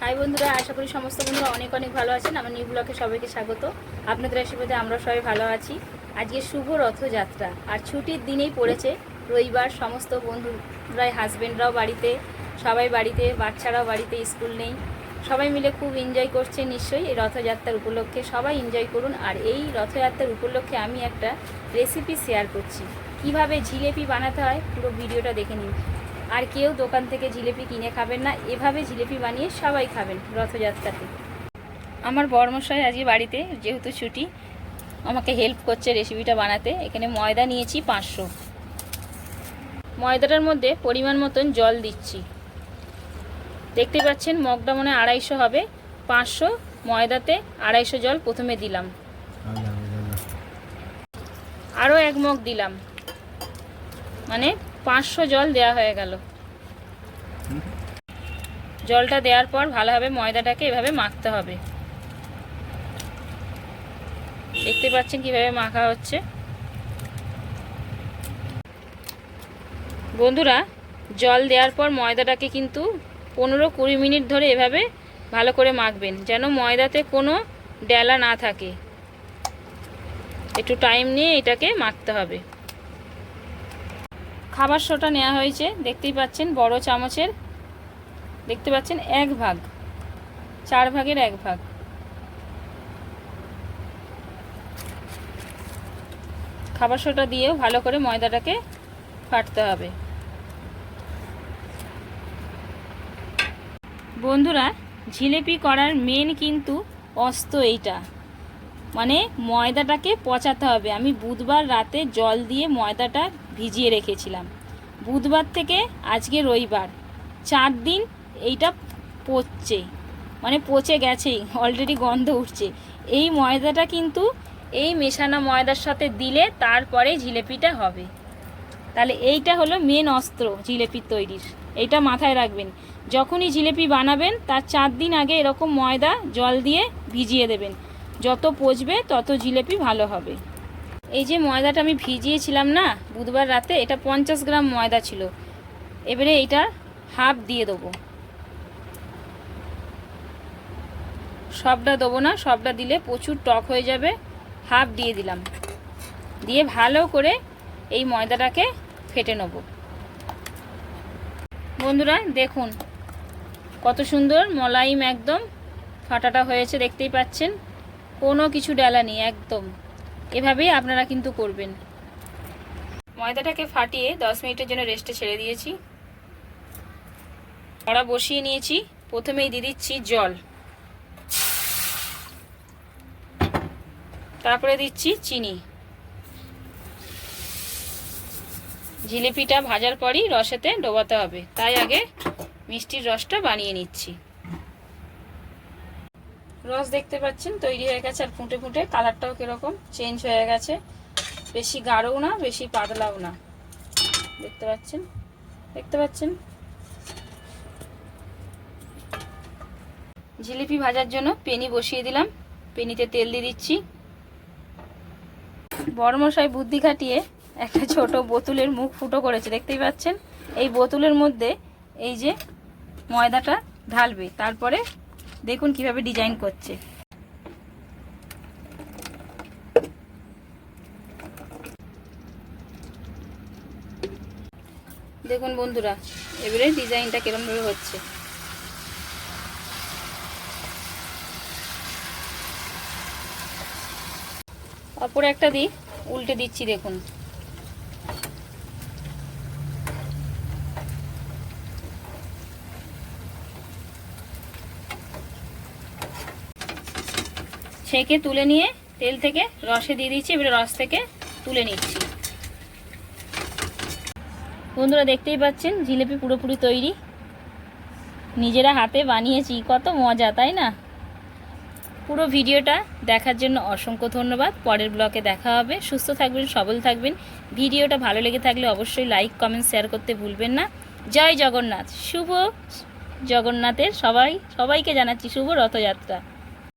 High বন্ধুরা, আশা করি সমস্ত বন্ধুরা অনেক অনেক ভালো আছেন। আমার নিউ ব্লগে সবাইকে স্বাগত। আপনাদের আশীর্বাদে আমরা সবাই ভালো আছি। আজকে শুভ রথযাত্রা আর ছুটির দিনেই পড়েছে রবিবার। সমস্ত বন্ধুরাই, হাজবেন্ডরাও বাড়িতে, সবাই বাড়িতে, বাচ্চারাও বাড়িতে, স্কুল নেই, সবাই মিলে খুব এনজয় করছে। নিশ্চয়ই এই রথযাত্রার উপলক্ষে সবাই এনজয় করুন। আর এই রথযাত্রার উপলক্ষে আমি একটা রেসিপি শেয়ার করছি, কিভাবে জিলেপি বানাতে হয়। পুরো ভিডিওটা দেখে নিন। আর কেউ দোকান থেকে জিলেপি কিনে খাবেন না, এভাবে জিলেপি বানিয়ে সবাই খাবেন রথযাত্রাতে। আমার বড়মশাই আজকে বাড়িতে, যেহেতু ছুটি, আমাকে হেল্প করছে রেসিপিটা বানাতে। এখানে ময়দা নিয়েছি 500। ময়দাটার মধ্যে পরিমাণ মতন জল দিচ্ছি। দেখতে পাচ্ছেন মগটা মনে 250 হবে। 500 ময়দাতে 250 জল প্রথমে দিলাম, আরও 1 মগ দিলাম, মানে 500 জল দেওয়া হয়ে গেল। জলটা দেওয়ার পর ভালোভাবে ময়দাটাকে এভাবে মাখতে হবে। দেখতে পাচ্ছেন কিভাবে মাখা হচ্ছে। বন্ধুরা, জল দেওয়ার পর ময়দাটাকে কিন্তু 15-20 মিনিট ধরে এভাবে ভালো করে মাখবেন, যেন ময়দাতে কোনো ডেলা না থাকে। একটু টাইম নিয়ে এটাকে মাখতে হবে। খাবার সোডা নেওয়া হয়েছে, দেখতেই পাচ্ছেন বড় চামচের, দেখতে পাচ্ছেন 1 ভাগ, 4 ভাগের 1 ভাগ। খাবার সোডা দিয়েও ভালো করে ময়দাটাকে ফাটতে হবে। বন্ধুরা, জিলেপি করার মেন কিন্তু অস্ত্র এইটা, মানে ময়দাটাকে পচাতে হবে। আমি বুধবার রাতে জল দিয়ে ময়দাটা ভিজিয়ে রেখেছিলাম। বুধবার থেকে আজকে রবিবার, 4 দিন এইটা পচছে, মানে পচে গেছেই, অলরেডি গন্ধ উঠছে। এই ময়দাটা কিন্তু এই মেশানো ময়দার সাথে দিলে তারপরে জিলেপিটা হবে। তাহলে এইটা হলো মেন অস্ত্র জিলেপির তৈরির। এইটা মাথায় রাখবেন। যখনই জিলেপি বানাবেন তার 4 দিন আগে এরকম ময়দা জল দিয়ে ভিজিয়ে দেবেন। যত পচবে তত জিলেপি ভালো হবে। এই যে ময়দাটা আমি ভিজিয়েছিলাম না বুধবার রাতে, এটা 50 গ্রাম ময়দা ছিল। এবারে এইটা হাফ দিয়ে দেবো, সবটা দেবো না, সবটা দিলে প্রচুর টক হয়ে যাবে। হাফ দিয়ে দিলাম, দিয়ে ভালো করে এই ময়দাটাকে ফেটে নেব। বন্ধুরা দেখুন কত সুন্দর মোলায়েম একদম ফাটাটা হয়েছে, দেখতেই পাচ্ছেন কোনো কিছু ডালা নেই একদম। এভাবেই আপনারা কিন্তু করবেন। ময়দাটাকে ফাটিয়ে 10 মিনিটের জন্য রেস্টে ছেড়ে দিয়েছি। কড়া বসিয়ে নিয়েছি। প্রথমেই দিয়ে দিচ্ছি জল, তারপরে দিচ্ছি চিনি। জিলিপিটা ভাজার পরই রসেতে ডোবাতে হবে, তাই আগে মিষ্টির রসটা বানিয়ে নিচ্ছি। রস দেখতে পাচ্ছেন তৈরি হয়ে গেছে, আর ফুটে ফুটে কালারটাও কীরকম চেঞ্জ হয়ে গেছে। বেশি গাঢ়ও না, বেশি পাতলাও না। দেখতে পাচ্ছেন, দেখতে পাচ্ছেন। জিলিপি ভাজার জন্য পেনি বসিয়ে দিলাম। পেনিতে তেল দিয়ে দিচ্ছি। বড়মশাই বুদ্ধি খাটিয়ে একটা ছোট বোতলের মুখ ফুটো করেছে, দেখতেই পাচ্ছেন। এই বোতলের মধ্যে এই যে ময়দাটা ঢালবে, তারপরে দেখুন কিভাবে ডিজাইন করছে। দেখুন বন্ধুরা, এবারে ডিজাইনটা কিরমভাবে হচ্ছে। অপর একটা দিক উল্টে দিচ্ছি, দেখুন। ছেঁকে তুলে নিয়ে তেল থেকে রসে দিয়ে দিচ্ছি। এবারে রস থেকে তুলে নিচ্ছি। বন্ধুরা দেখতেই পাচ্ছেন জিলেপি পুরোপুরি তৈরি। নিজেরা হাতে বানিয়েছি, কত মজা তাই না। পুরো ভিডিওটা দেখার জন্য অসংখ্য ধন্যবাদ। পরের ব্লগে দেখা হবে। সুস্থ থাকবেন, সবল থাকবেন। ভিডিওটা ভালো লেগে থাকলে অবশ্যই লাইক, কমেন্ট, শেয়ার করতে ভুলবেন না। জয় জগন্নাথ। শুভ জগন্নাথের সবাইকে জানাচ্ছি শুভ রথযাত্রা।